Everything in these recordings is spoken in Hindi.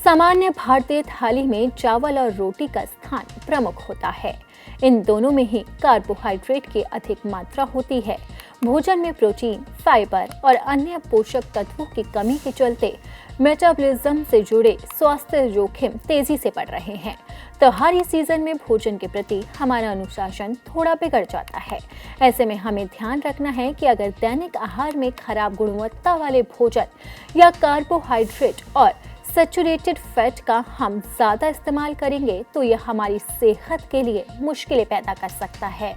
सामान्य भारतीय थाली में चावल और रोटी का स्थान प्रमुख होता है। इन दोनों में ही कार्बोहाइड्रेट की अधिक मात्रा होती है। भोजन में प्रोटीन, फाइबर और अन्य पोषक तत्वों की कमी के चलते मेटाबॉलिज्म से जुड़े स्वास्थ्य जोखिम तेजी से बढ़ रहे हैं। त्योहारी सीजन में भोजन के प्रति हमारा अनुशासन थोड़ा बिगड़ जाता है। ऐसे में हमें ध्यान रखना है कि अगर दैनिक आहार में खराब गुणवत्ता वाले भोजन या कार्बोहाइड्रेट और सैचुरेटेड फैट का हम ज़्यादा इस्तेमाल करेंगे तो यह हमारी सेहत के लिए मुश्किलें पैदा कर सकता है।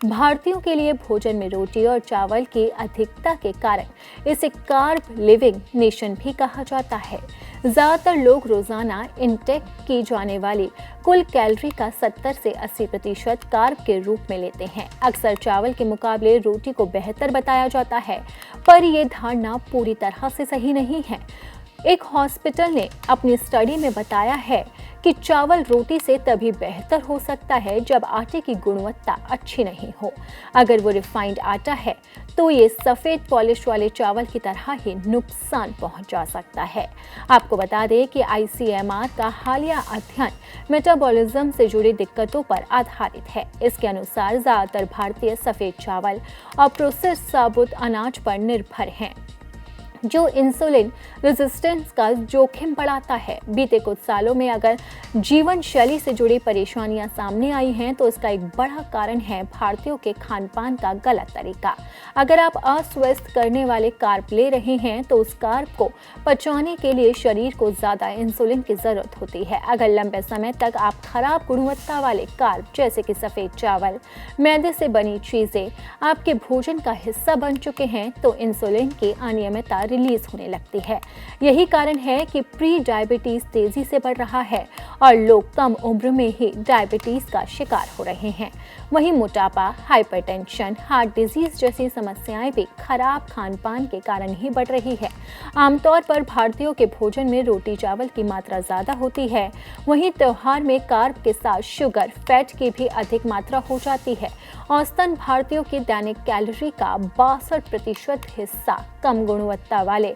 भारतीयों के लिए भोजन में रोटी और चावल की अधिकता के कारण इसे कार्ब लिविंग नेशन भी कहा जाता है। ज़्यादातर लोग रोज़ाना इनटेक की जाने वाली कुल कैलोरी का 70 से 80% कार्ब के रूप में लेते हैं। अक्सर चावल के मुकाबले रोटी को बेहतर बताया जाता है, पर यह धारणा पूरी तरह से सही नहीं है। एक हॉस्पिटल ने अपनी स्टडी में बताया है कि चावल रोटी से तभी बेहतर हो सकता है जब आटे की गुणवत्ता अच्छी नहीं हो। अगर वो रिफाइंड आटा है तो ये सफ़ेद पॉलिश वाले चावल की तरह ही नुकसान पहुंचा सकता है। आपको बता दें कि ICMR का हालिया अध्ययन मेटाबॉलिज्म से जुड़ी दिक्कतों पर आधारित है। इसके अनुसार ज़्यादातर भारतीय सफ़ेद चावल और प्रोसेस्ड साबुत अनाज पर निर्भर हैं, जो इंसुलिन रेजिस्टेंस का जोखिम बढ़ाता है। बीते कुछ सालों में अगर जीवन शैली से जुड़ी परेशानियां सामने आई हैं तो इसका एक बड़ा कारण है भारतीयों के खान पान का गलत तरीका। अगर आप अस्वस्थ करने वाले कार्ब ले रहे हैं तो उस कार्ब को पचाने के लिए शरीर को ज़्यादा इंसुलिन की ज़रूरत होती है। अगर लंबे समय तक आप खराब गुणवत्ता वाले कार्ब जैसे कि सफ़ेद चावल, मैदे से बनी चीज़ें आपके भोजन का हिस्सा बन चुके हैं तो इंसुलिन की अनियमितता रिलीज होने लगती है। यही कारण है कि प्री डायबिटीज तेजी से बढ़ रहा है और लोग कम उम्र में ही डायबिटीज का शिकार हो रहे हैं। वहीं मोटापा, हाइपरटेंशन, हार्ट डिजीज जैसी समस्याएं भी खराब खान पान के कारण ही बढ़ रही है। आमतौर पर भारतीयों के भोजन में रोटी चावल की मात्रा ज्यादा होती है। वहीं त्योहार में कार्ब के साथ शुगर, फैट की भी अधिक मात्रा हो जाती है। औसतन भारतीयों की दैनिक कैलोरी का 62% हिस्सा कम गुणवत्ता वाले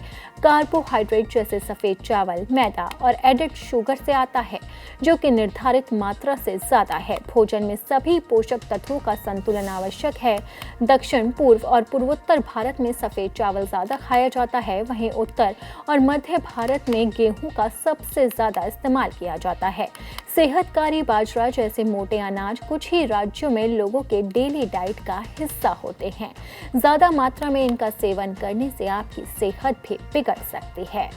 कार्बोहाइड्रेट जैसे सफ़ेद चावल, मैदा और एडेड शुगर से आता है, जो कि निर्धारित मात्रा से ज़्यादा है। भोजन में सभी पोषक तत्वों का संतुलन आवश्यक है। दक्षिण पूर्व और पूर्वोत्तर भारत में सफ़ेद चावल ज़्यादा खाया जाता है, वहीं उत्तर और मध्य भारत में गेहूं का सबसे ज़्यादा इस्तेमाल किया जाता है। सेहतकारी बाजरा जैसे मोटे अनाज कुछ ही राज्यों में लोगों के डेली डाइट का हिस्सा होते हैं। ज़्यादा मात्रा में इनका सेवन करने से आपकी सेहत भी बिगड़ सकती है।